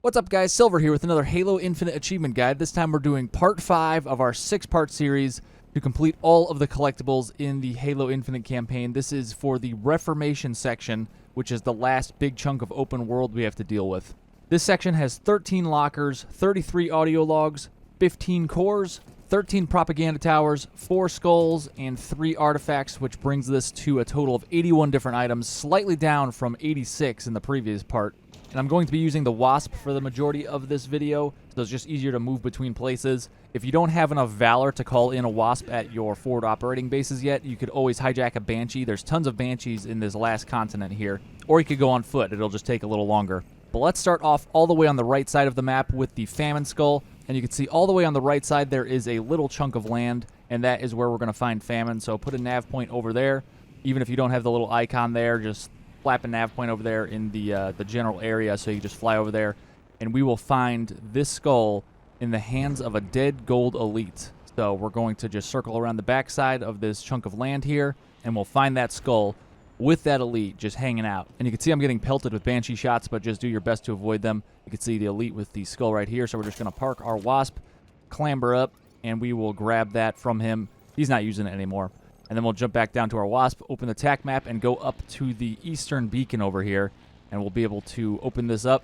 What's up, guys? Silver here with another Halo Infinite Achievement Guide. This time we're doing part 5 of our 6-part series to complete all of the collectibles in the Halo Infinite campaign. This is for the Reformation section, which is the last big chunk of open world we have to deal with. This section has 13 lockers, 33 audio logs, 15 cores, 13 propaganda towers, 4 skulls, and 3 artifacts, which brings this to a total of 81 different items, slightly down from 86 in the previous part. And I'm going to be using the Wasp for the majority of this video, so it's just easier to move between places. If you don't have enough Valor to call in a Wasp at your forward operating bases yet, you could always hijack a Banshee. There's tons of Banshees in this last continent here. Or you could go on foot. It'll just take a little longer. But let's start off all the way on the right side of the map with the Famine skull. And you can see all the way on the right side there is a little chunk of land, and that is where we're going to find Famine. So put a nav point over there. Even if you don't have the little icon there, just flap a nav point over there in the general area, so you just fly over there, and we will find this skull in the hands of a dead gold elite. So we're going to just circle around the backside of this chunk of land here, and we'll find that skull with that elite just hanging out. And you can see I'm getting pelted with Banshee shots, but just do your best to avoid them. You can see the elite with the skull right here, so we're just going to park our Wasp, clamber up, and we will grab that from him. He's not using it anymore. And then we'll jump back down to our Wasp, open the TAC map, and go up to the eastern beacon over here. And we'll be able to open this up.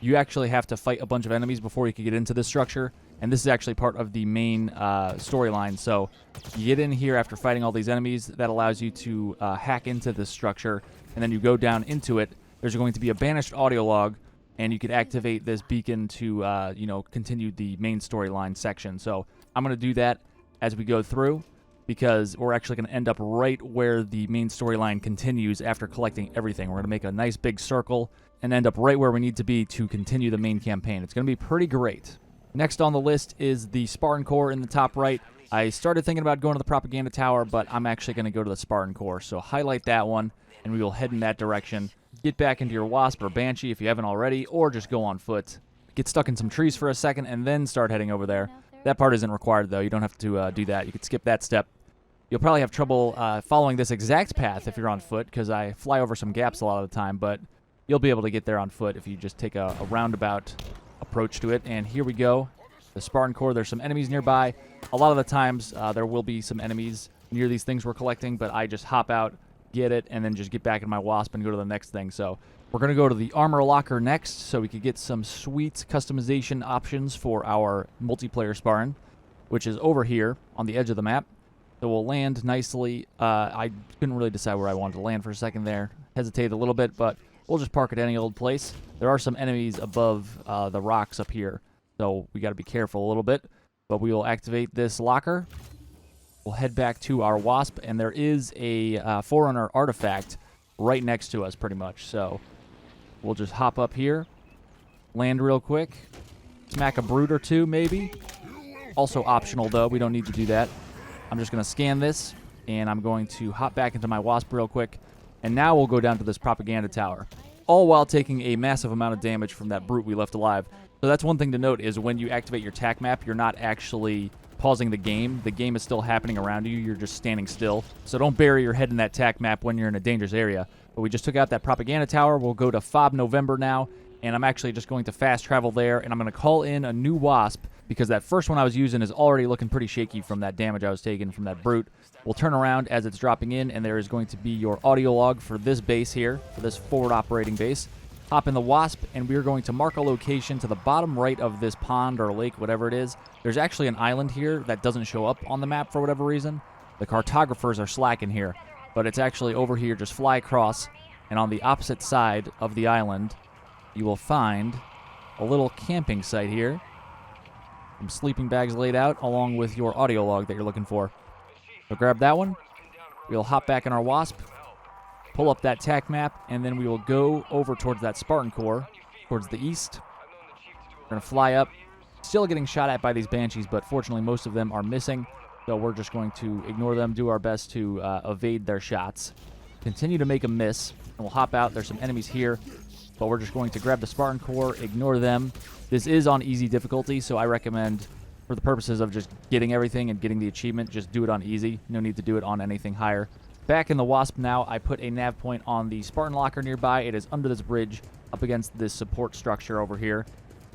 You actually have to fight a bunch of enemies before you can get into this structure. And this is actually part of the main storyline. So you get in here after fighting all these enemies. That allows you to hack into this structure. And then you go down into it. There's going to be a Banished audio log. And you could activate this beacon to, continue the main storyline section. So I'm going to do that as we go through, because we're actually going to end up right where the main storyline continues after collecting everything. We're going to make a nice big circle and end up right where we need to be to continue the main campaign. It's going to be pretty great. Next on the list is the Spartan Core in the top right. I started thinking about going to the Propaganda Tower, but I'm actually going to go to the Spartan Core. So highlight that one, and we will head in that direction. Get back into your Wasp or Banshee if you haven't already, or just go on foot. Get stuck in some trees for a second, and then start heading over there. That part isn't required, though. You don't have to do that. You could skip that step. You'll probably have trouble following this exact path if you're on foot, because I fly over some gaps a lot of the time, but you'll be able to get there on foot if you just take a roundabout approach to it. And here we go. The Spartan Core, there's some enemies nearby. A lot of the times there will be some enemies near these things we're collecting, but I just hop out, get it, and then just get back in my Wasp and go to the next thing. So we're going to go to the Armor Locker next, so we could get some sweet customization options for our multiplayer Spartan, which is over here on the edge of the map. So we'll land nicely. I couldn't really decide where I wanted to land for a second there. Hesitated a little bit, but we'll just park at any old place. There are some enemies above the rocks up here, so we got to be careful a little bit. But we will activate this locker. We'll head back to our Wasp, and there is a Forerunner Artifact right next to us pretty much. So we'll just hop up here, land real quick, smack a brute or two maybe. Also optional, though. We don't need to do that. I'm just going to scan this, and I'm going to hop back into my Wasp real quick. And now we'll go down to this Propaganda Tower, all while taking a massive amount of damage from that brute we left alive. So that's one thing to note, is when you activate your TAC map, you're not actually pausing the game. The game is still happening around you. You're just standing still. So don't bury your head in that TAC map when you're in a dangerous area. But we just took out that Propaganda Tower. We'll go to FOB November now, and I'm actually just going to fast travel there, and I'm going to call in a new Wasp, because that first one I was using is already looking pretty shaky from that damage I was taking from that brute. We'll turn around as it's dropping in, and there is going to be your audio log for this base here, for this forward operating base. Hop in the Wasp, and we are going to mark a location to the bottom right of this pond or lake, whatever it is. There's actually an island here that doesn't show up on the map for whatever reason. The cartographers are slacking here, but it's actually over here. Just fly across, and on the opposite side of the island, you will find a little camping site here. Some sleeping bags laid out, along with your audio log that you're looking for. So grab that one. We'll hop back in our Wasp, pull up that TAC map, and then we will go over towards that Spartan Core, towards the east. We're going to fly up. Still getting shot at by these Banshees, but fortunately most of them are missing. So we're just going to ignore them, do our best to evade their shots. Continue to make a miss, and we'll hop out. There's some enemies here, but we're just going to grab the Spartan Core, ignore them. This is on easy difficulty, so I recommend, for the purposes of just getting everything and getting the achievement, just do it on easy. No need to do it on anything higher. Back in the Wasp now, I put a nav point on the Spartan Locker nearby. It is under this bridge, up against this support structure over here.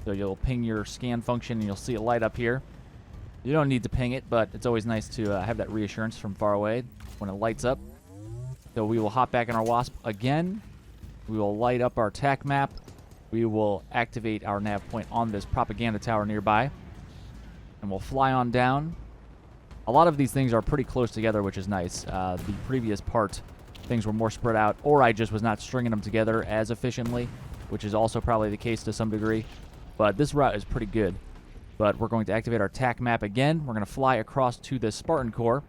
So you'll ping your scan function, and you'll see it light up here. You don't need to ping it, but it's always nice to have that reassurance from far away when it lights up. So we will hop back in our Wasp again. We will light up our attack map. We will activate our nav point on this propaganda tower nearby. And we'll fly on down. A lot of these things are pretty close together, which is nice. The previous part, things were more spread out, or I just was not stringing them together as efficiently, which is also probably the case to some degree. But this route is pretty good. But we're going to activate our attack map again. We're going to fly across to this Spartan Core.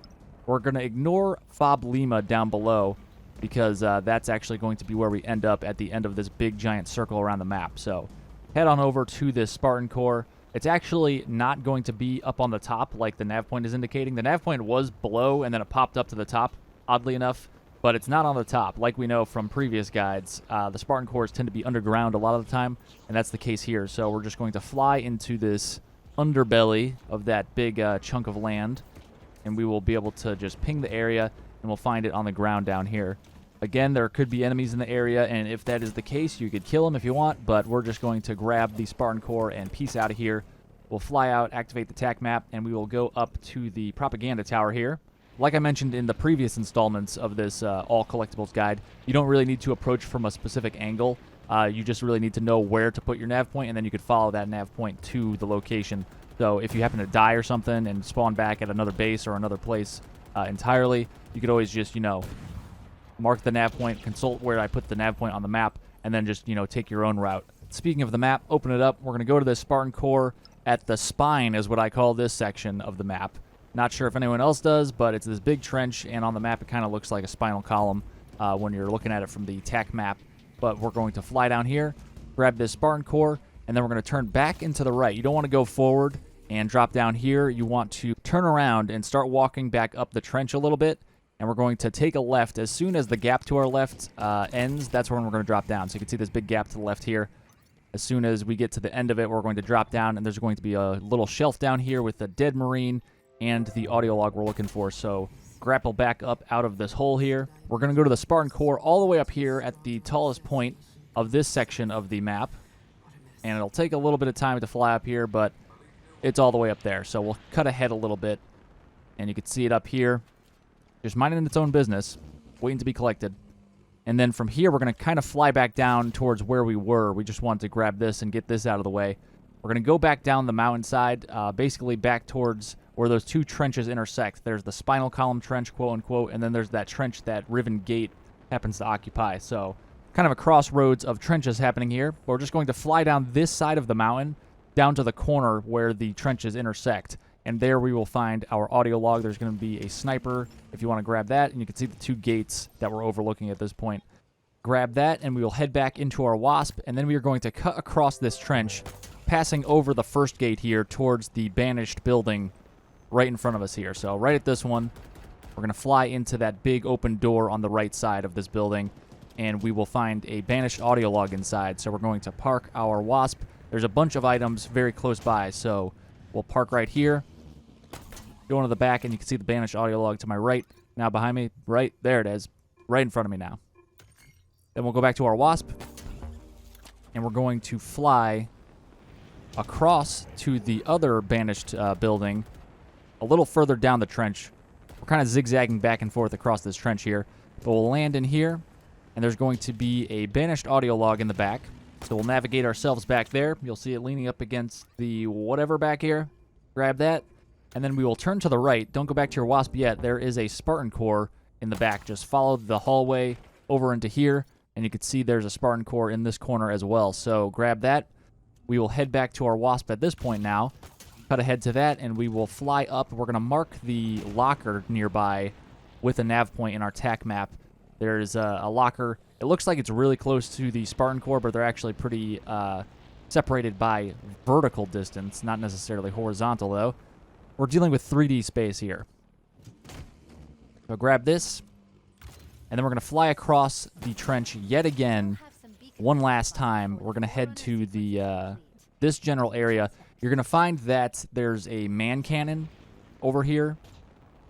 We're going to ignore Fob Lima down below, because that's actually going to be where we end up at the end of this big giant circle around the map. So head on over to this Spartan Core. It's actually not going to be up on the top like the nav point is indicating. The nav point was below, and then it popped up to the top, oddly enough. But it's not on the top. Like we know from previous guides, the Spartan Cores tend to be underground a lot of the time, and that's the case here. So we're just going to fly into this underbelly of that big chunk of land, and we will be able to just ping the area, and we'll find it on the ground down here. Again, there could be enemies in the area, and if that is the case, you could kill them if you want, but we're just going to grab the Spartan Core and peace out of here. We'll fly out, activate the attack map, and we will go up to the propaganda tower here. Like I mentioned in the previous installments of this all collectibles guide, you don't really need to approach from a specific angle. You just really need to know where to put your nav point, and then you could follow that nav point to the location. So if you happen to die or something and spawn back at another base or another place entirely, you could always just, mark the nav point, consult where I put the nav point on the map, and then just, take your own route. Speaking of the map, open it up. We're going to go to the Spartan Core at the spine is what I call this section of the map. Not sure if anyone else does, but it's this big trench, and on the map it kind of looks like a spinal column when you're looking at it from the attack map. But we're going to fly down here, grab this Spartan Core, and then we're going to turn back into the right. You don't want to go forward and drop down here. You want to turn around and start walking back up the trench a little bit, and we're going to take a left. As soon as the gap to our left ends, that's when we're going to drop down. So you can see this big gap to the left here. As soon as we get to the end of it, we're going to drop down, and there's going to be a little shelf down here with the dead Marine and the audio log we're looking for. So grapple back up out of this hole here. We're going to go to the Spartan Core all the way up here at the tallest point of this section of the map. And it'll take a little bit of time to fly up here, but it's all the way up there. So we'll cut ahead a little bit, and you can see it up here. Just minding its own business, waiting to be collected. And then from here, we're going to kind of fly back down towards where we were. We just wanted to grab this and get this out of the way. We're going to go back down the mountainside, basically back towards where those two trenches intersect. There's the spinal column trench, quote-unquote, and then there's that trench that Riven Gate happens to occupy. So kind of a crossroads of trenches happening here. But we're just going to fly down this side of the mountain, down to the corner where the trenches intersect. And there we will find our audio log. There's going to be a sniper if you want to grab that. And you can see the two gates that we're overlooking at this point. Grab that, and we will head back into our Wasp. And then we are going to cut across this trench, passing over the first gate here towards the Banished building right in front of us here. So right at this one, we're going to fly into that big open door on the right side of this building. And we will find a Banished audio log inside. So we're going to park our Wasp. There's a bunch of items very close by. So we'll park right here. Go into the back, and you can see the Banished audio log to my right. Now behind me, right there it is, right in front of me now. Then we'll go back to our Wasp, and we're going to fly across to the other Banished building a little further down the trench. We're kind of zigzagging back and forth across this trench here, but we'll land in here, and there's going to be a Banished audio log in the back. So we'll navigate ourselves back there. You'll see it leaning up against the whatever back here. Grab that. And then we will turn to the right. Don't go back to your Wasp yet. There is a Spartan Core in the back. Just follow the hallway over into here, and you can see there's a Spartan Core in this corner as well. So grab that. We will head back to our Wasp at this point now. Cut ahead to that, and we will fly up. We're going to mark the locker nearby with a nav point in our TAC map. There's a locker. It looks like it's really close to the Spartan Core, but they're actually pretty separated by vertical distance, not necessarily horizontal, though. We're dealing with 3D space here. So grab this, and then we're going to fly across the trench yet again one last time. We're going to head to the this general area. You're going to find that there's a man cannon over here,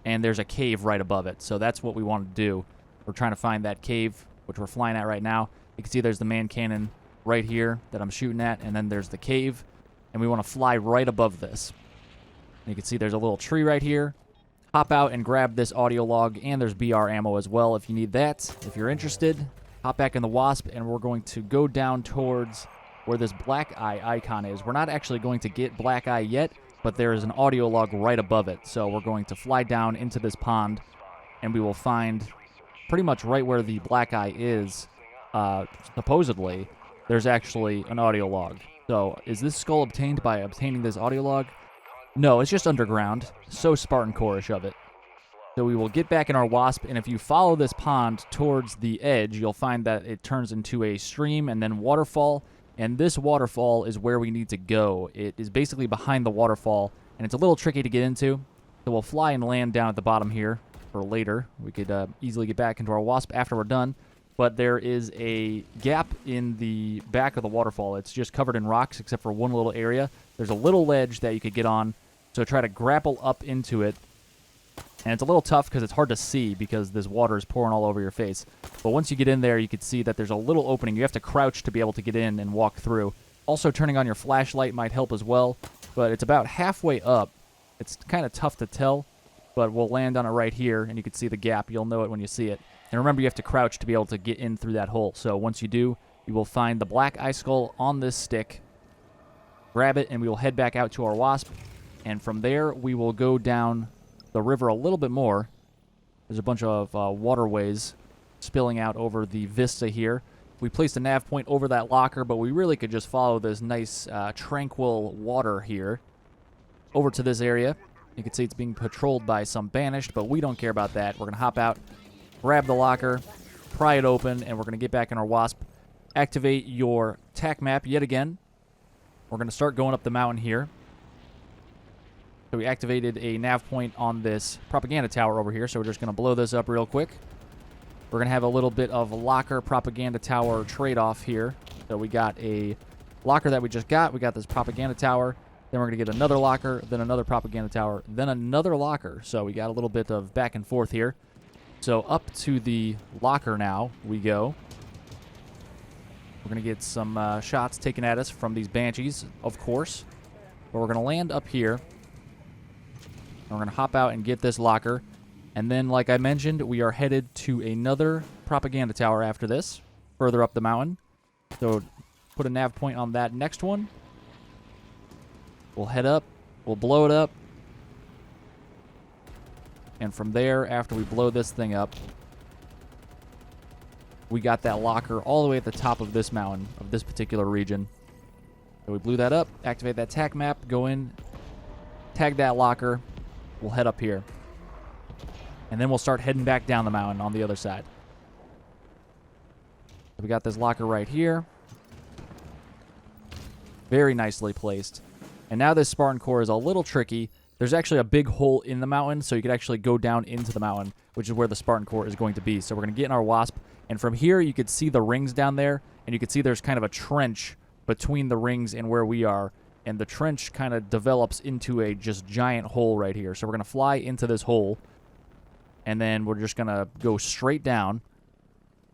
and there's a cave right above it. So that's what we want to do. We're trying to find that cave, which we're flying at right now. You can see there's the man cannon right here that I'm shooting at, and then there's the cave. and we want to fly right above this. And you can see there's a little tree right here. Hop out and grab this audio log, and there's BR ammo as well if you need that. If you're interested, hop back in the Wasp, and we're going to go down towards where this black eye icon is. We're not actually going to get black eye yet, but there is an audio log right above it. So we're going to fly down into this pond, and we will find pretty much right where the black eye is, supposedly, there's actually an audio log. So is this skull obtained by obtaining this audio log? No, it's just underground. So Spartan Core-ish of it. So we will get back in our Wasp, and if you follow this pond towards the edge, you'll find that it turns into a stream and then waterfall, and this waterfall is where we need to go. It is basically behind the waterfall, and it's a little tricky to get into, so we'll fly and land down at the bottom here for later. We could easily get back into our Wasp after we're done, but there is a gap in the back of the waterfall. It's just covered in rocks except for one little area. There's a little ledge that you could get on, so try to grapple up into it. And it's a little tough because it's hard to see because this water is pouring all over your face. But once you get in there, you can see that there's a little opening. You have to crouch to be able to get in and walk through. Also, turning on your flashlight might help as well. But it's about halfway up. It's kind of tough to tell, but we'll land on it right here, and you can see the gap. You'll know it when you see it. And remember, you have to crouch to be able to get in through that hole. So once you do, you will find the black eye skull on this stick. Grab it, and we will head back out to our Wasp. And from there, we will go down the river a little bit more. There's a bunch of waterways spilling out over the vista here. We placed a nav point over that locker, but we really could just follow this nice tranquil water here over to this area. You can see it's being patrolled by some Banished, but we don't care about that. We're going to hop out, grab the locker, pry it open, and we're going to get back in our Wasp. Activate your tack map yet again. We're going to start going up the mountain here. So we activated a nav point on this propaganda tower over here, so we're just going to blow this up real quick. We're going to have a little bit of locker propaganda tower trade-off here. So we got a locker that we just got. We got this propaganda tower. Then we're going to get another locker, then another propaganda tower, then another locker. So we got a little bit of back and forth here. So up to the locker now we go. We're going to get some shots taken at us from these Banshees, of course. But we're going to land up here. We're going to hop out and get this locker. And then, like I mentioned, we are headed to another propaganda tower after this, further up the mountain. So put a nav point on that next one. We'll head up. We'll blow it up. And from there, after we blow this thing up, we got that locker all the way at the top of this mountain, of this particular region. So we blew that up, activate that tack map, go in, tag that locker. We'll head up here. And then we'll start heading back down the mountain on the other side. We got this locker right here. Very nicely placed. And now this Spartan Core is a little tricky. There's actually a big hole in the mountain, so you could actually go down into the mountain, which is where the Spartan Core is going to be. So we're going to get in our Wasp. And from here, you could see the rings down there. And you could see there's kind of a trench between the rings and where we are. And the trench kind of develops into a just giant hole right here. So we're going to fly into this hole. And then we're just going to go straight down.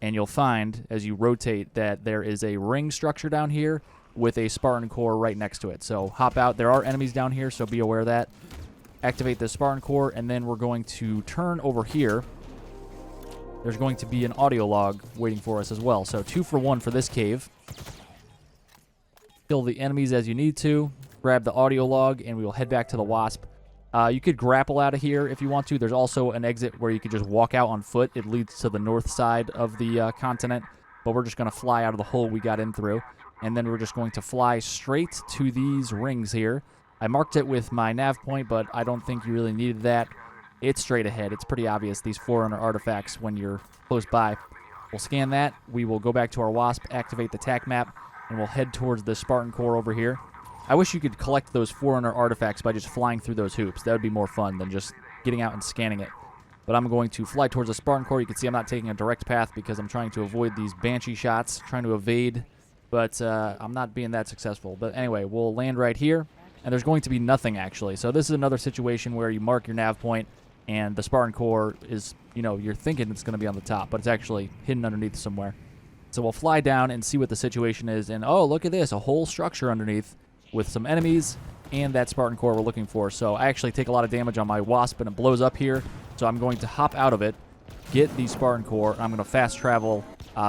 And you'll find, as you rotate, that there is a ring structure down here with a Spartan Core right next to it. So hop out. There are enemies down here, so be aware of that. Activate the Spartan Core, and then we're going to turn over here. There's going to be an audio log waiting for us as well. So 2 for 1 for this cave. Kill the enemies as you need to. Grab the audio log, and we will head back to the Wasp. You could grapple out of here if you want to. There's also an exit where you could just walk out on foot. It leads to the north side of the continent, but we're just going to fly out of the hole we got in through. And then we're just going to fly straight to these rings here. I marked it with my nav point, but I don't think you really needed that. It's straight ahead. It's pretty obvious, these Forerunner artifacts, when you're close by. We'll scan that. We will go back to our Wasp, activate the tack map, and we'll head towards the Spartan Core over here. I wish you could collect those Forerunner artifacts by just flying through those hoops. That would be more fun than just getting out and scanning it. But I'm going to fly towards the Spartan Core. You can see I'm not taking a direct path because I'm trying to avoid these Banshee shots, trying to evade, but I'm not being that successful. But anyway, we'll land right here, and there's going to be nothing, actually. So this is another situation where you mark your nav point, and the Spartan Core is, you know, you're thinking it's going to be on the top, but it's actually hidden underneath somewhere. So we'll fly down and see what the situation is, and oh, look at this, a whole structure underneath. with some enemies and that Spartan Core we're looking for. So I actually take a lot of damage on my Wasp, and it blows up here. So I'm going to hop out of it, get the Spartan Core, and I'm going to fast travel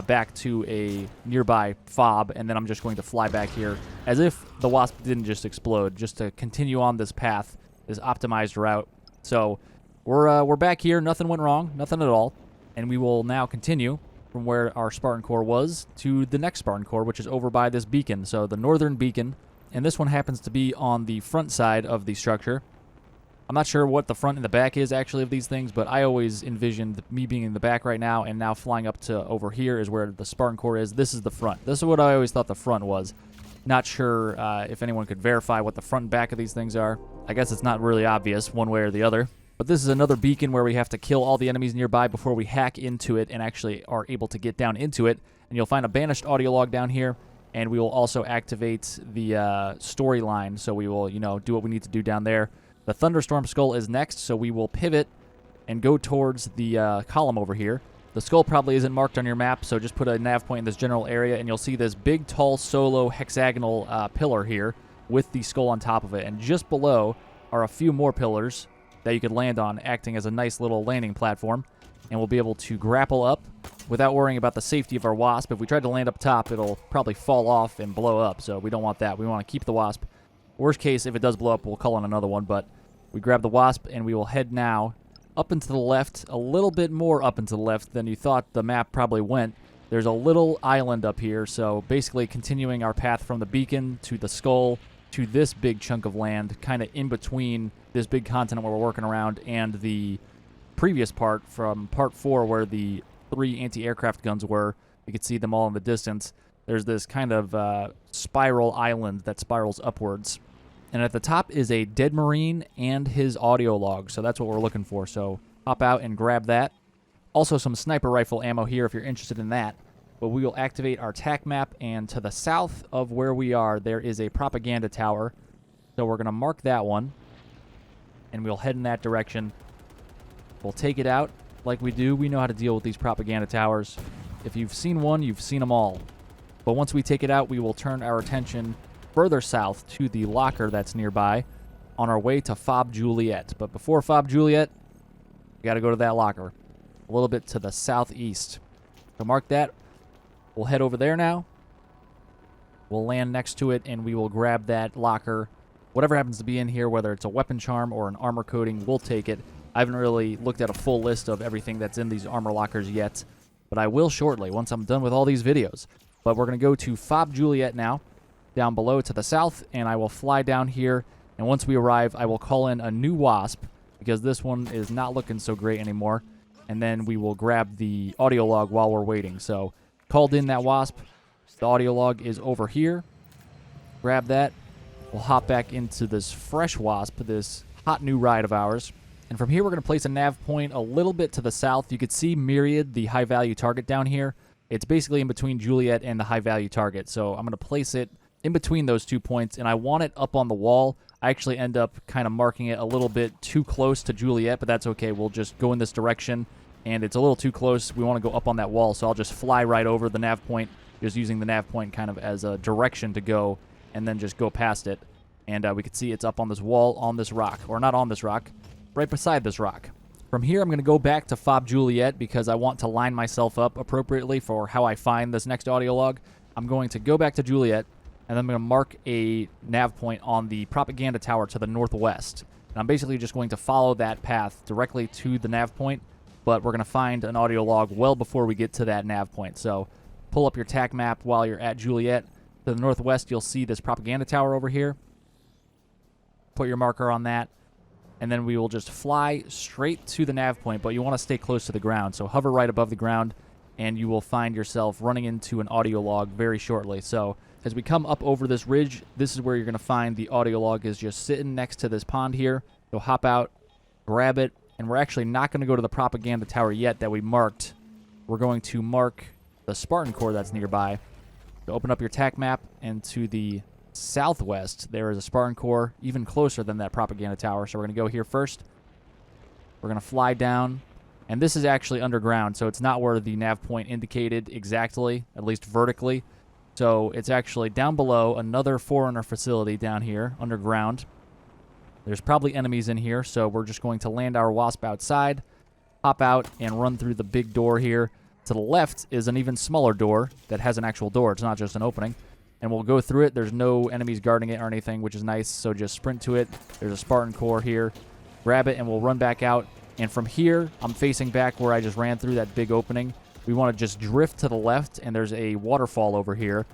back to a nearby fob, and then I'm just going to fly back here as if the Wasp didn't just explode, just to continue on this path, this optimized route. So we're back here. Nothing went wrong, nothing at all, and we will now continue from where our Spartan Core was to the next Spartan Core, which is over by this beacon. So the northern beacon, and this one happens to be on the front side of the structure. I'm not sure what the front and the back is actually of these things, but I always envisioned me being in the back right now, and now flying up to over here is where the Spartan Core is. This is the front. This is what I always thought the front was. Not sure if anyone could verify what the front and back of these things are. I guess it's not really obvious one way or the other. But this is another beacon where we have to kill all the enemies nearby before we hack into it and actually are able to get down into it. And you'll find a Banished audio log down here, and we will also activate the storyline. So we will, do what we need to do down there. The Thunderstorm skull is next, so we will pivot and go towards the column over here. The skull probably isn't marked on your map, so just put a nav point in this general area, and you'll see this big, tall, solo, hexagonal pillar here with the skull on top of it. And just below are a few more pillars that you could land on, acting as a nice little landing platform. And we'll be able to grapple up without worrying about the safety of our Wasp. If we tried to land up top, it'll probably fall off and blow up, so we don't want that. We want to keep the Wasp. Worst case, if it does blow up, we'll call on another one, but we grab the Wasp, and we will head now up and to the left, a little bit more up and to the left than you thought the map probably went. There's a little island up here, so basically continuing our path from the beacon to the skull to this big chunk of land, kind of in between this big continent where we're working around and the previous part from Part 4 where the 3 anti-aircraft guns were. You can see them all in the distance. There's this kind of spiral island that spirals upwards. And at the top is a dead Marine and his audio log, so that's what we're looking for. So hop out and grab that. Also some sniper rifle ammo here if you're interested in that. But we will activate our TAC map, and to the south of where we are, there is a propaganda tower. So we're going to mark that one, and we'll head in that direction. We'll take it out like we do. We know how to deal with these propaganda towers. If you've seen one, you've seen them all. But once we take it out, we will turn our attention further south to the locker that's nearby on our way to Fob Juliet. But before Fob Juliet, we got to go to that locker a little bit to the southeast. So mark that. We'll head over there now. We'll land next to it, and we will grab that locker. Whatever happens to be in here, whether it's a weapon charm or an armor coating, we'll take it. I haven't really looked at a full list of everything that's in these armor lockers yet, but I will shortly once I'm done with all these videos. But we're going to go to Fob Juliet now, down below to the south, and I will fly down here, and once we arrive, I will call in a new Wasp, because this one is not looking so great anymore, and then we will grab the audio log while we're waiting. So called in that Wasp. The audio log is over here. Grab that. We'll hop back into this fresh Wasp, this hot new ride of ours. And from here, we're going to place a nav point a little bit to the south. You could see Myriad, the high-value target down here. It's basically in between Juliet and the high-value target. So I'm going to place it in between those 2 points, and I want it up on the wall. I actually end up kind of marking it a little bit too close to Juliet, but that's okay. We'll just go in this direction, and it's a little too close. We want to go up on that wall, so I'll just fly right over the nav point, just using the nav point kind of as a direction to go, and then just go past it. And we can see it's up on this wall, on this rock, or not on this rock, right beside this rock. From here, I'm going to go back to Fob Juliet because I want to line myself up appropriately for how I find this next audio log. I'm going to go back to Juliet, and then I'm going to mark a nav point on the propaganda tower to the northwest. And I'm basically just going to follow that path directly to the nav point, but we're going to find an audio log well before we get to that nav point. So pull up your TAC map while you're at Juliet. To the northwest, you'll see this propaganda tower over here. Put your marker on that, and then we will just fly straight to the nav point, but you want to stay close to the ground. So hover right above the ground, and you will find yourself running into an audio log very shortly. So as we come up over this ridge, this is where you're going to find the audio log is just sitting next to this pond here. So hop out, grab it, and we're actually not going to go to the propaganda tower yet that we marked. We're going to mark the Spartan Core that's nearby. So open up your TAC map, and to the southwest, there is a Spartan Core even closer than that propaganda tower. So we're going to go here first. We're going to fly down, and this is actually underground, so it's not where the nav point indicated exactly, at least vertically. So it's actually down below, another Forerunner facility down here, underground. There's probably enemies in here, so we're just going to land our Wasp outside, hop out, and run through the big door here. To the left is an even smaller door that has an actual door. It's not just an opening. And we'll go through it. There's no enemies guarding it or anything, which is nice, so just sprint to it. There's a Spartan Core here. Grab it, and we'll run back out. And from here, I'm facing back where I just ran through that big opening. We want to just drift to the left, and there's a waterfall over here.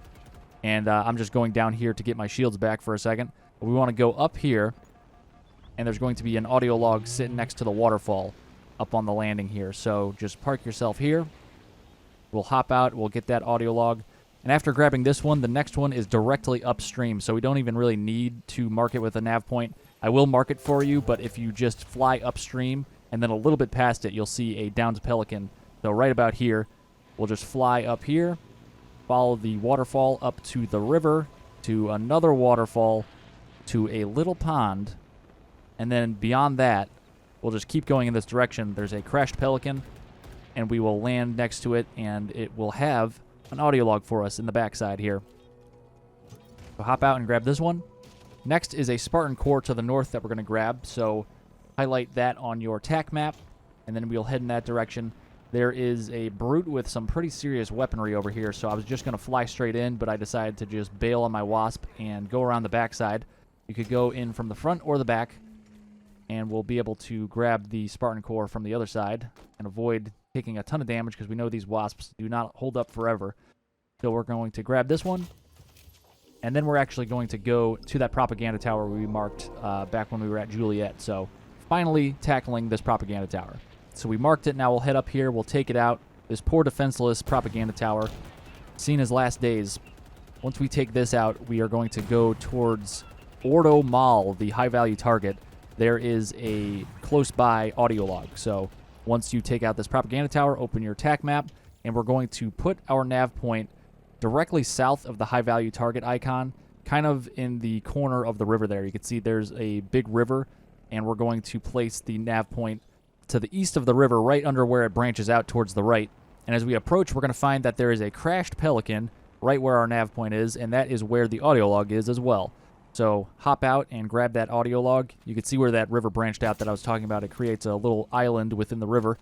And I'm just going down here to get my shields back for a second. But we want to go up here, and there's going to be an audio log sitting next to the waterfall up on the landing here. So just park yourself here. We'll hop out. We'll get that audio log. And after grabbing this one, the next one is directly upstream, so we don't even really need to mark it with a nav point. I will mark it for you, but if you just fly upstream and then a little bit past it, you'll see a downed pelican. So right about here, we'll just fly up here, follow the waterfall up to the river, to another waterfall, to a little pond, and then beyond that, we'll just keep going in this direction. There's a crashed pelican, and we will land next to it, and it will have an audio log for us in the backside here. So hop out and grab this one. Next is a Spartan Core to the north that we're going to grab, so highlight that on your tack map, and then we'll head in that direction. There is a brute with some pretty serious weaponry over here, so I was just going to fly straight in, but I decided to just bail on my Wasp and go around the backside. You could go in from the front or the back, and we'll be able to grab the Spartan Core from the other side and avoid taking a ton of damage because we know these Wasps do not hold up forever. So we're going to grab this one, and then we're actually going to go to that propaganda tower we marked back when we were at Juliet. So finally tackling this propaganda tower. So we marked it. Now we'll head up here. We'll take it out. This poor defenseless propaganda tower, seen his last days. Once we take this out, we are going to go towards Ordo Mall, the high-value target. There is a close-by audio log. So once you take out this propaganda tower, open your tack map, and we're going to put our nav point directly south of the high-value target icon, kind of in the corner of the river there. You can see there's a big river, and we're going to place the nav point to the east of the river, right under where it branches out towards the right. And as we approach, we're going to find that there is a crashed pelican right where our nav point is, and that is where the audio log is as well. So hop out and grab that audio log. You can see where that river branched out that I was talking about. It creates a little island within the river.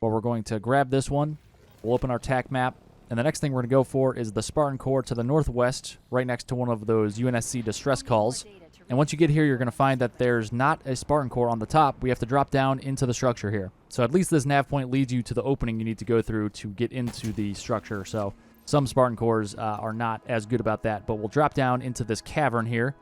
Well, we're going to grab this one. We'll open our tack map. And the next thing we're going to go for is the Spartan Core to the northwest, right next to one of those UNSC distress calls. And once you get here, you're going to find that there's not a Spartan Core on the top. We have to drop down into the structure here. So at least this nav point leads you to the opening you need to go through to get into the structure. So some Spartan Cores are not as good about that. But we'll drop down into this cavern here,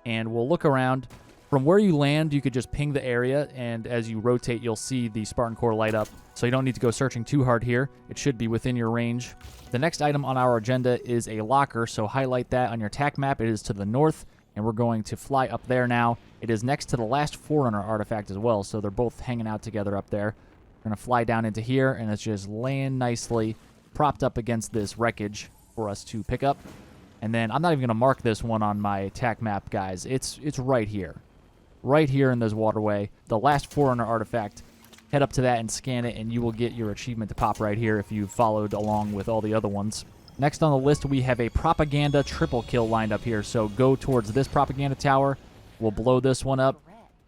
and we'll look around. From where you land, you could just ping the area, and as you rotate, you'll see the Spartan Core light up. So you don't need to go searching too hard here. It should be within your range. The next item on our agenda is a locker, so highlight that on your tack map. It is to the north, and we're going to fly up there now. It is next to the last Forerunner Artifact as well, so they're both hanging out together up there. We're going to fly down into here, and it's just laying nicely propped up against this wreckage for us to pick up. And then I'm not even going to mark this one on my tack map, guys. It's right here. Right here in this waterway. The last Forerunner Artifact. Head up to that and scan it, and you will get your achievement to pop right here if you followed along with all the other ones. Next on the list, we have a propaganda triple kill lined up here. So go towards this propaganda tower. We'll blow this one up.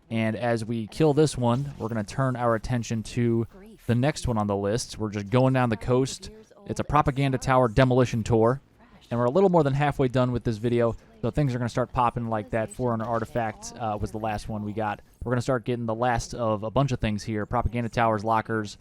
And as we kill this one, we're going to turn our attention to the next one on the list. We're just going down the coast. It's a propaganda tower demolition tour. And we're a little more than halfway done with this video. So things are going to start popping like that. Forerunner Artifact was the last one we got. We're going to start getting the last of a bunch of things here. Propaganda towers, lockers.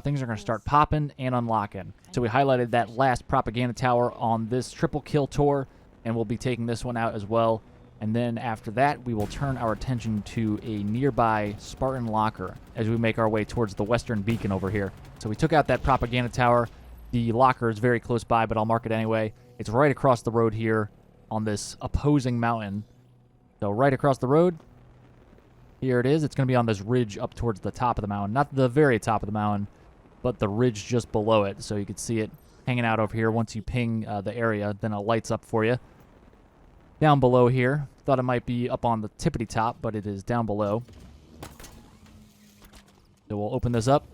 Things are going to start popping and unlocking. So we highlighted that last propaganda tower on this triple kill tour, and we'll be taking this one out as well. And then after that, we will turn our attention to a nearby Spartan locker as we make our way towards the western beacon over here. So we took out that propaganda tower. The locker is very close by, but I'll mark it anyway. It's right across the road here on this opposing mountain. So right across the road, here it is. It's going to be on this ridge up towards the top of the mountain. Not the very top of the mountain, but the ridge just below it. So you can see it hanging out over here. Once you ping the area, then it lights up for you. Down below here, thought it might be up on the tippity top, but it is down below. So we'll open this up,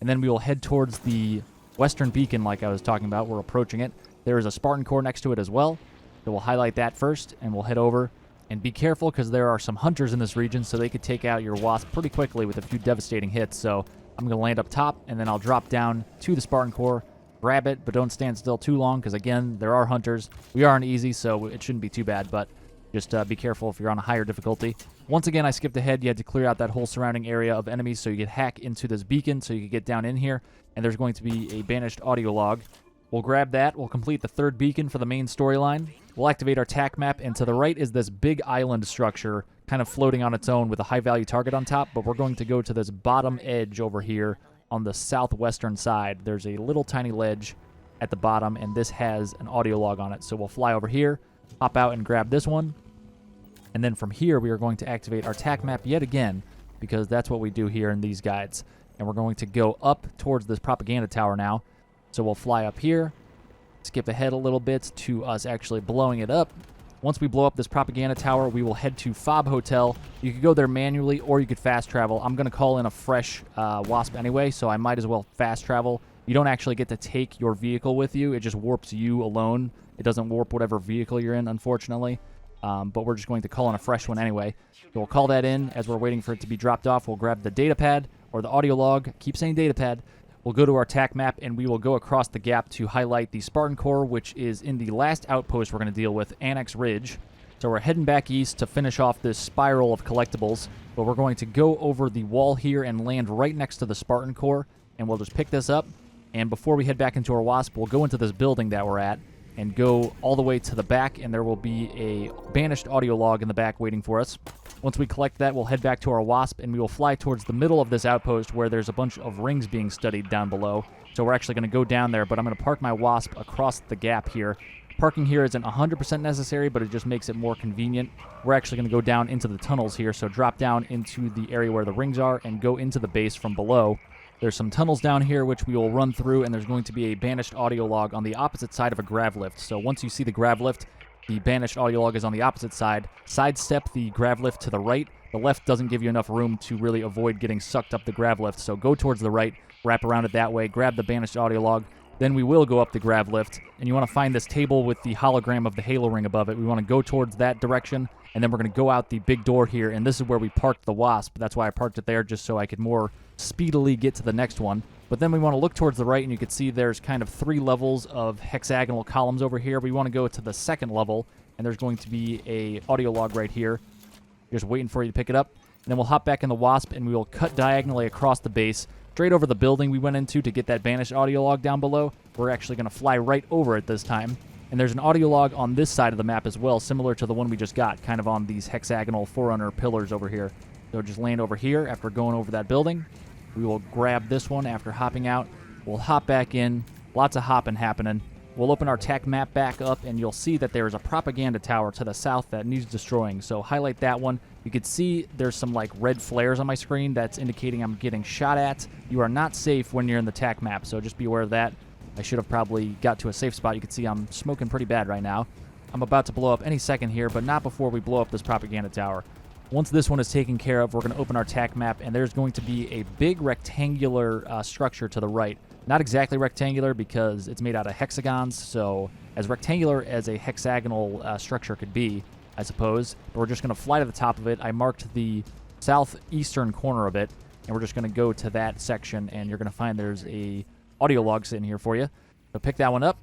and then we will head towards the western beacon like I was talking about. We're approaching it. There is a Spartan Core next to it as well. So we'll highlight that first, and we'll head over. And be careful, because there are some hunters in this region, so they could take out your wasp pretty quickly with a few devastating hits. So I'm going to land up top, and then I'll drop down to the Spartan Core, grab it, but don't stand still too long, because again, there are hunters. We are on easy, so it shouldn't be too bad, but just be careful if you're on a higher difficulty. Once again, I skipped ahead. You had to clear out that whole surrounding area of enemies so you could hack into this beacon so you could get down in here, and there's going to be a Banished Audio Log. We'll grab that. We'll complete the third beacon for the main storyline. We'll activate our TAC map, and to the right is this big island structure kind of floating on its own with a high-value target on top, but we're going to go to this bottom edge over here on the southwestern side. There's a little tiny ledge at the bottom, and this has an audio log on it. So we'll fly over here, hop out and grab this one, and then from here we are going to activate our TAC map yet again, because that's what we do here in these guides. And we're going to go up towards this propaganda tower now. So we'll fly up here, skip ahead a little bit to us actually blowing it up. Once we blow up this propaganda tower, we will head to Fob Hotel. You could go there manually, or you could fast travel. I'm going to call in a fresh wasp anyway, so I might as well fast travel. You don't actually get to take your vehicle with you. It just warps you alone. It doesn't warp whatever vehicle you're in, unfortunately. But we're just going to call in a fresh one anyway. So we'll call that in. As we're waiting for it to be dropped off, we'll grab the data pad, or the audio log. Keep saying data pad. We'll go to our TAC map, and we will go across the gap to highlight the Spartan Core, which is in the last outpost we're going to deal with, Annex Ridge. So we're heading back east to finish off this spiral of collectibles, but we're going to go over the wall here and land right next to the Spartan Core, and we'll just pick this up. And before we head back into our wasp, we'll go into this building that we're at and go all the way to the back, and there will be a Banished Audio Log in the back waiting for us. Once we collect that, we'll head back to our wasp, and we will fly towards the middle of this outpost where there's a bunch of rings being studied down below. So we're actually going to go down there, but I'm going to park my wasp across the gap here. Parking here isn't 100% necessary, but it just makes it more convenient. We're actually going to go down into the tunnels here, so drop down into the area where the rings are and go into the base from below. There's some tunnels down here which we will run through, and there's going to be a Banished Audio Log on the opposite side of a grav lift. So once you see the grav lift, the Banished Audio Log is on the opposite side. Sidestep the grav lift to the right. The left doesn't give you enough room to really avoid getting sucked up the grav lift, so go towards the right, wrap around it that way, grab the Banished Audio Log. Then we will go up the grav lift, and you want to find this table with the hologram of the Halo ring above it. We want to go towards that direction, and then we're going to go out the big door here, and this is where we parked the wasp. That's why I parked it there, just so I could more speedily get to the next one. But then we want to look towards the right, and you can see there's kind of 3 levels of hexagonal columns over here. We want to go to the second level, and there's going to be a audio log right here. Just waiting for you to pick it up. And then we'll hop back in the wasp, and we will cut diagonally across the base, straight over the building we went into to get that Banished Audio Log down below. We're actually going to fly right over it this time. And there's an audio log on this side of the map as well, similar to the one we just got, kind of on these hexagonal Forerunner pillars over here. So just land over here after going over that building. We will grab this one after hopping out. We'll hop back in. Lots of hopping happening. We'll open our TAC map back up, and you'll see that there is a propaganda tower to the south that needs destroying. So highlight that one. You can see there's some like red flares on my screen. That's indicating I'm getting shot at. You are not safe when you're in the TAC map, so just be aware of that. I should have probably got to a safe spot. You can see I'm smoking pretty bad right now. I'm about to blow up any second here, but not before we blow up this propaganda tower. Once this one is taken care of, we're going to open our TAC map, and there's going to be a big rectangular structure to the right. Not exactly rectangular because it's made out of hexagons, so as rectangular as a hexagonal structure could be, I suppose. But we're just going to fly to the top of it. I marked the southeastern corner of it, and we're just going to go to that section, and you're going to find there's a audio log sitting here for you. So pick that one up.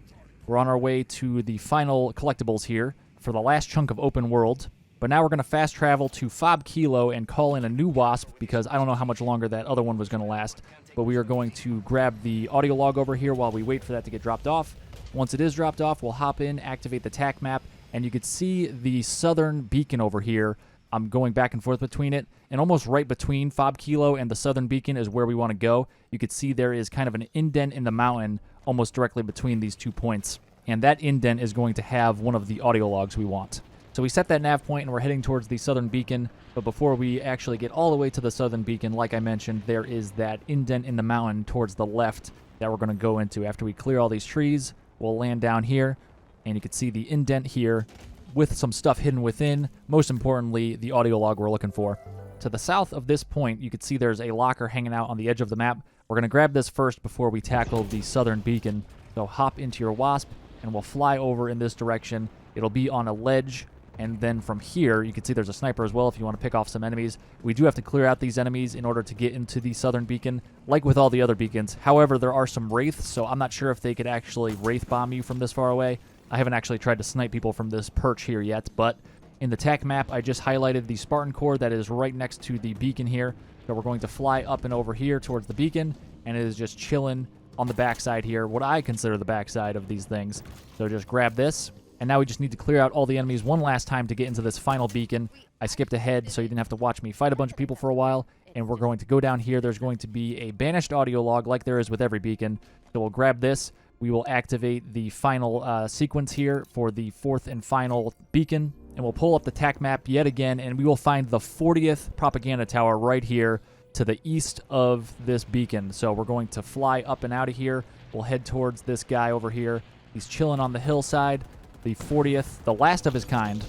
We're on our way to the final collectibles here for the last chunk of open world. But now we're going to fast travel to Fob Kilo and call in a new wasp, because I don't know how much longer that other one was going to last. But we are going to grab the audio log over here while we wait for that to get dropped off. Once it is dropped off, we'll hop in, activate the TAC map, and you can see the southern beacon over here. I'm going back and forth between it, and almost right between Fob Kilo and the southern beacon is where we want to go. You can see there is kind of an indent in the mountain almost directly between these 2 points, and that indent is going to have one of the audio logs we want. So we set that nav point, and we're heading towards the southern beacon, but before we actually get all the way to the southern beacon, like I mentioned, there is that indent in the mountain towards the left that we're going to go into. After we clear all these trees, we'll land down here, and you can see the indent here with some stuff hidden within, most importantly, the audio log we're looking for. To the south of this point, you can see there's a locker hanging out on the edge of the map. We're going to grab this first before we tackle the southern beacon. So hop into your wasp, and and we'll fly over in this direction. It'll be on a ledge, and then from here, you can see there's a sniper as well if you want to pick off some enemies. We do have to clear out these enemies in order to get into the southern beacon, like with all the other beacons. However, there are some wraiths, so I'm not sure if they could actually wraith bomb you from this far away. I haven't actually tried to snipe people from this perch here yet, but in the TAC map, I just highlighted the Spartan Core that is right next to the beacon here. So we're going to fly up and over here towards the beacon, and it is just chilling on the backside here, what I consider the backside of these things. So just grab this, and now we just need to clear out all the enemies one last time to get into this final beacon. I skipped ahead so you didn't have to watch me fight a bunch of people for a while, and we're going to go down here. There's going to be a Banished audio log like there is with every beacon. So we'll grab this. We will activate the final sequence here for the 4th and final beacon, and we'll pull up the TAC map yet again, and we will find the 40th propaganda tower right here to the east of this beacon. So we're going to fly up and out of here. We'll head towards this guy over here. He's chilling on the hillside. The 40th, the last of his kind.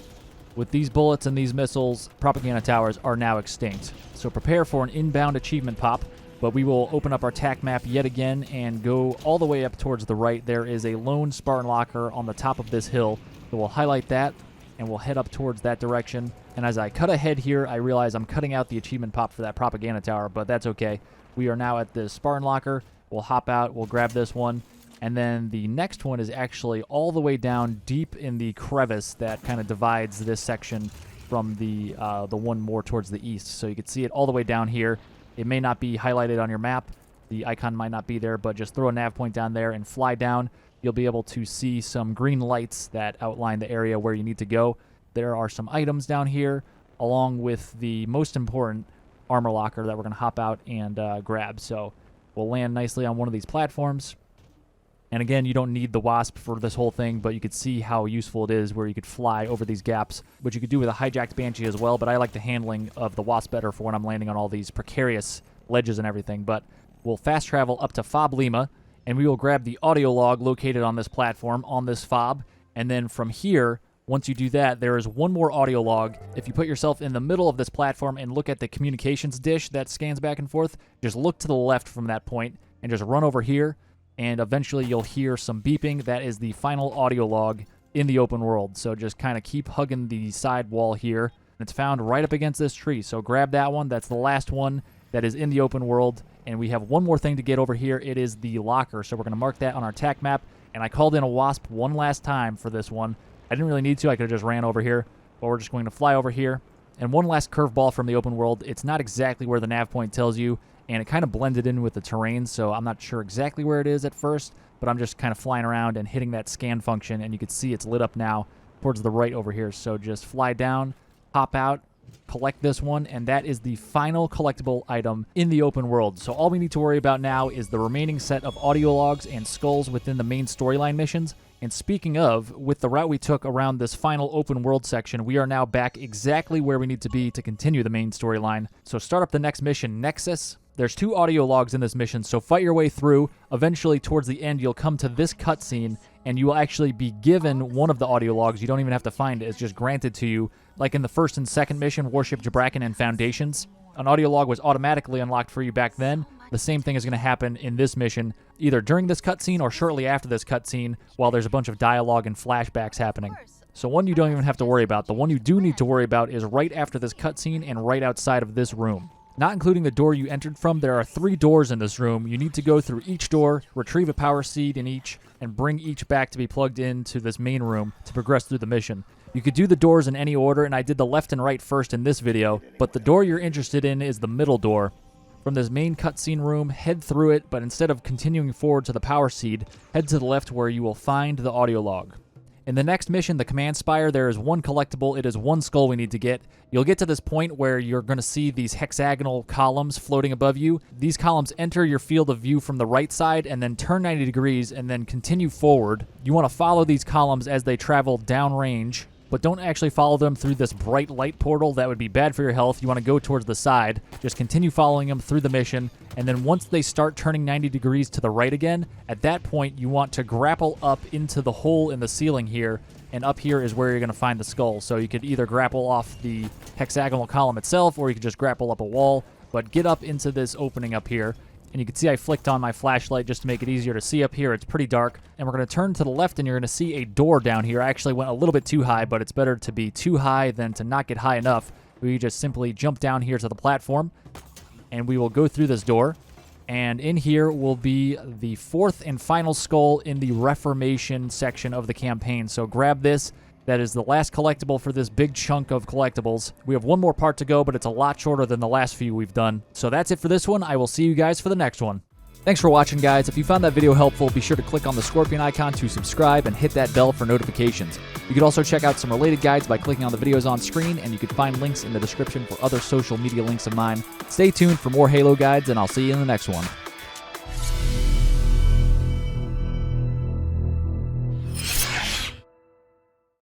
With these bullets and these missiles, propaganda towers are now extinct. So prepare for an inbound achievement pop. But we will open up our TAC map yet again and go all the way up towards the right. There is a lone Spartan locker on the top of this hill. So we'll highlight that, and we'll head up towards that direction. And as I cut ahead here, I realize I'm cutting out the achievement pop for that propaganda tower, but that's okay. We are now at the Spartan locker. We'll hop out. We'll grab this one. And then the next one is actually all the way down deep in the crevice that kind of divides this section from the one more towards the east. So you can see it all the way down here. It may not be highlighted on your map. The icon might not be there, but just throw a nav point down there and fly down. You'll be able to see some green lights that outline the area where you need to go. There are some items down here, along with the most important armor locker that we're going to hop out and grab. So we'll land nicely on one of these platforms. And again, you don't need the Wasp for this whole thing, but you could see how useful it is where you could fly over these gaps, which you could do with a hijacked Banshee as well, but I like the handling of the Wasp better for when I'm landing on all these precarious ledges and everything. But we'll fast travel up to Fob Lima, and we will grab the audio log located on this platform, on this fob, and then from here, once you do that, there is one more audio log. If you put yourself in the middle of this platform and look at the communications dish that scans back and forth, just look to the left from that point and just run over here, and eventually you'll hear some beeping. That is the final audio log in the open world. So just kind of keep hugging the side wall here. It's found right up against this tree. So grab that one. That's the last one that is in the open world. And we have one more thing to get over here. It is the locker. So we're going to mark that on our TAC map. And I called in a Wasp one last time for this one. I didn't really need to. I could have just ran over here. But we're just going to fly over here. And one last curveball from the open world. It's not exactly where the nav point tells you, and it kind of blended in with the terrain, so I'm not sure exactly where it is at first, but I'm just kind of flying around and hitting that scan function, and you can see it's lit up now towards the right over here. So just fly down, hop out, collect this one, and that is the final collectible item in the open world. So all we need to worry about now is the remaining set of audio logs and skulls within the main storyline missions. And speaking of, with the route we took around this final open world section, we are now back exactly where we need to be to continue the main storyline. So start up the next mission, Nexus. There's 2 audio logs in this mission, so fight your way through. Eventually, towards the end, you'll come to this cutscene, and you will actually be given one of the audio logs. You don't even have to find it. It's just granted to you. Like in the first and second mission, Warship Jabrakan and Foundations, an audio log was automatically unlocked for you back then. The same thing is going to happen in this mission, either during this cutscene or shortly after this cutscene, while there's a bunch of dialogue and flashbacks happening. So one you don't even have to worry about. The one you do need to worry about is right after this cutscene and right outside of this room. Not including the door you entered from, there are 3 doors in this room. You need to go through each door, retrieve a power seed in each, and bring each back to be plugged into this main room to progress through the mission. You could do the doors in any order, and I did the left and right first in this video, but the door you're interested in is the middle door. From this main cutscene room, head through it, but instead of continuing forward to the power seed, head to the left where you will find the audio log. In the next mission, the Command Spire, there is one collectible. It is one skull we need to get. You'll get to this point where you're going to see these hexagonal columns floating above you. These columns enter your field of view from the right side and then turn 90 degrees and then continue forward. You want to follow these columns as they travel downrange, but don't actually follow them through this bright light portal. That would be bad for your health. You want to go towards the side. Just continue following them through the mission, and then once they start turning 90 degrees to the right again, at that point you want to grapple up into the hole in the ceiling here, and up here is where you're going to find the skull. So you could either grapple off the hexagonal column itself, or you could just grapple up a wall, but get up into this opening up here. And you can see I flicked on my flashlight just to make it easier to see up here. It's pretty dark. And we're going to turn to the left, and you're going to see a door down here. I actually went a little bit too high, but it's better to be too high than to not get high enough. We just simply jump down here to the platform, and we will go through this door. And in here will be the fourth and final skull in the Reformation section of the campaign. So grab this. That is the last collectible for this big chunk of collectibles. We have one more part to go, but it's a lot shorter than the last few we've done. So that's it for this one. I will see you guys for the next one. Thanks for watching, guys. If you found that video helpful, be sure to click on the scorpion icon to subscribe and hit that bell for notifications. You can also check out some related guides by clicking on the videos on screen, and you can find links in the description for other social media links of mine. Stay tuned for more Halo guides, and I'll see you in the next one.